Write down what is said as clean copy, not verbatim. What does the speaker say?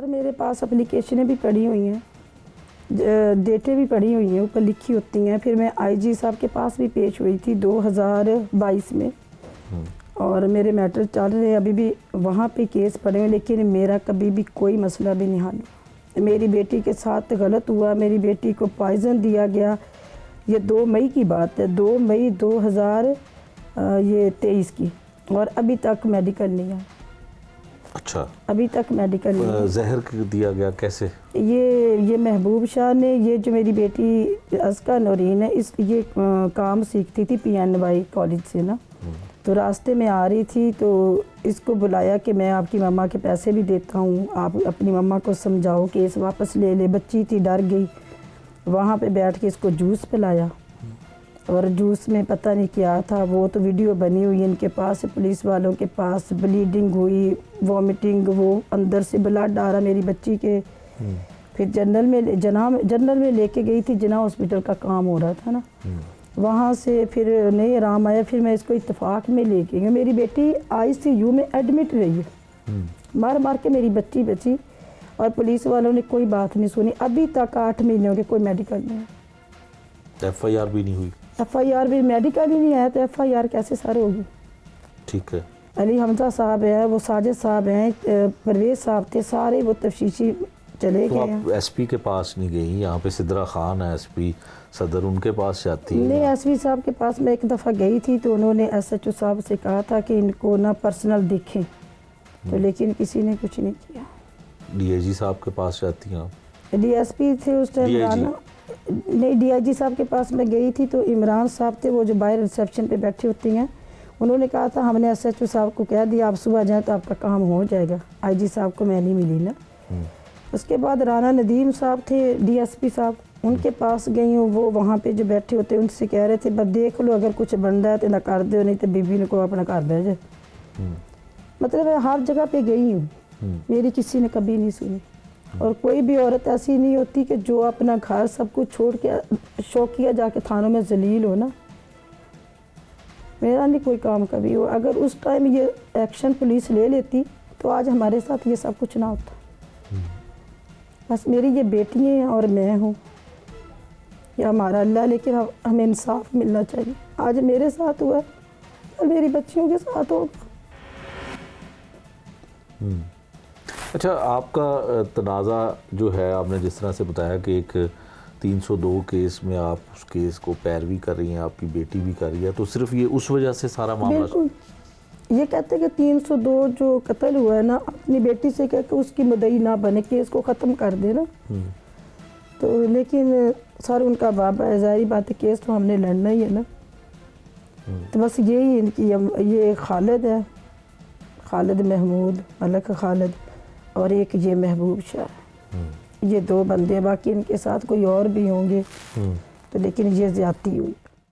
سر میرے پاس اپلیکیشنیں بھی پڑی ہوئی ہیں, ڈیٹیں بھی پڑی ہوئی ہیں, اوپر لکھی ہوتی ہیں. پھر میں آئی جی صاحب کے پاس بھی پیش ہوئی تھی 2022 میں, اور میرے میٹر چل رہے ہیں ابھی بھی وہاں پہ کیس پڑے ہیں, لیکن میرا کبھی بھی کوئی مسئلہ بھی نہیں حل ہوا. میری بیٹی کے ساتھ غلط ہوا, میری بیٹی کو پوائزن دیا گیا. یہ 2 مئی کی بات ہے, 2 مئی 2023 کی, اور ابھی تک میڈیکل نہیں آیا. اچھا, ابھی تک میڈیکل نہیں آیا. زہر دیا گیا کیسے؟ یہ محبوب شاہ نے, یہ جو میری بیٹی ازکا نورین ہے, یہ کام سیکھتی تھی PNY کالج سے نا, تو راستے میں آ رہی تھی تو اس کو بلایا کہ میں آپ کی ماما کے پیسے بھی دیتا ہوں, آپ اپنی ماما کو سمجھاؤ کیس واپس لے لے. بچی تھی, ڈر گئی. وہاں پہ بیٹھ کے اس کو جوس پلایا, اور جوس میں پتہ نہیں کیا تھا, وہ تو ویڈیو بنی ہوئی ان کے پاس, پولیس والوں کے پاس. بلیڈنگ ہوئی, وومٹنگ, وہ اندر سے بلڈ آ رہا میری بچی کے. پھر جنرل میں لے کے گئی تھی, جناح ہاسپٹل کا کام ہو رہا تھا نا, وہاں سے پھر نہیں آرام آیا. پھر میں اس کو اتفاق میں لے کے گئی. میری بیٹی ICU میں ایڈمٹ رہی ہے, مار کے میری بچی بچی, اور پولیس والوں نے کوئی بات نہیں سنی. ابھی تک 8 مہینوں کے کوئی میڈیکل نہیں ہے. FIR بھی نہیں ہوئی؟ FIR بھی میڈیکل ہی نہیں آیا, تو FIR کیسے سر ہوگی؟ ٹھیک ہے. علی علی حمزہ صاحب ہیں, وہ ساجد صاحب ہیں, پرویز صاحب تھے, سارے وہ تفتیشی چلے تو گئے ہیں. آپ SP کے پاس نہیں گئی؟ یہاں پہ سدرا خان ہے SP صدر, ان کے پاس جاتی ہیں؟ نہیں, SP صاحب کے پاس میں ایک دفعہ گئی تھی, تو انہوں نے SHO صاحب سے کہا تھا کہ ان کو نا پرسنل دیکھیں, تو لیکن کسی نے کچھ نہیں کیا. DIG صاحب کے پاس جاتی ہیں آپ؟ DSP تھے اس ٹائم. نہیں, DIG صاحب کے پاس میں گئی تھی تو عمران صاحب تھے, وہ جو باہر ریسیپشن پہ بیٹھے ہوتی ہیں, انہوں نے کہا تھا ہم نے SHO صاحب کو کہہ دیا آپ صبح جائیں تو آپ کا کام ہو جائے گا. IG صاحب کو میں نہیں ملی نا. اس کے بعد رانا ندیم صاحب تھے DSP صاحب, ان کے پاس گئی ہوں. وہ وہاں پہ جو بیٹھے ہوتے ان سے کہہ رہے تھے بس دیکھ لو, اگر کچھ بن رہا ہے تو نہ کر دو, نہیں تو بیوی نے کو اپنا گھر بھیجے. مطلب میں ہر جگہ پہ گئی ہوں, میری کسی نے کبھی نہیں سنی. اور کوئی بھی عورت ایسی نہیں ہوتی کہ جو اپنا گھر سب کچھ چھوڑ کے شوقیہ جا کے تھانوں میں ذلیل ہو نا. میرا نہیں کوئی کام کبھی ہو. اگر اس ٹائم یہ ایکشن پولیس لے لیتی تو آج ہمارے ساتھ یہ سب کچھ نہ ہوتا. بس میری یہ بیٹی ہیں اور میں ہوں, یہ ہمارا اللہ, لیکن ہمیں انصاف ملنا چاہیے. آج میرے ساتھ ہوا ہے اور میری بچیوں کے ساتھ ہوگا. اچھا, آپ کا تنازع جو ہے, آپ نے جس طرح سے بتایا کہ ایک 302 کیس میں آپ اس کیس کو پیروی کر رہی ہیں, آپ کی بیٹی بھی کر رہی ہے, تو صرف یہ اس وجہ سے سارا معاملہ؟ بالکل, یہ کہتے ہیں کہ 302 جو قتل ہوا ہے نا, اپنی بیٹی سے کہہ کہ اس کی مدعی نہ بنے, کیس کو ختم کر دے نا. تو لیکن سر ان کا بابا ہے, ظاہری بات ہے کیس تو ہم نے لڑنا ہی ہے نا. تو بس یہی ان کی, یہ خالد ہے, خالد محمود, ملک خالد, اور ایک یہ محبوب شاہ. یہ 2 بندے, باقی ان کے ساتھ کوئی اور بھی ہوں گے, تو لیکن یہ زیادتی ہوئی.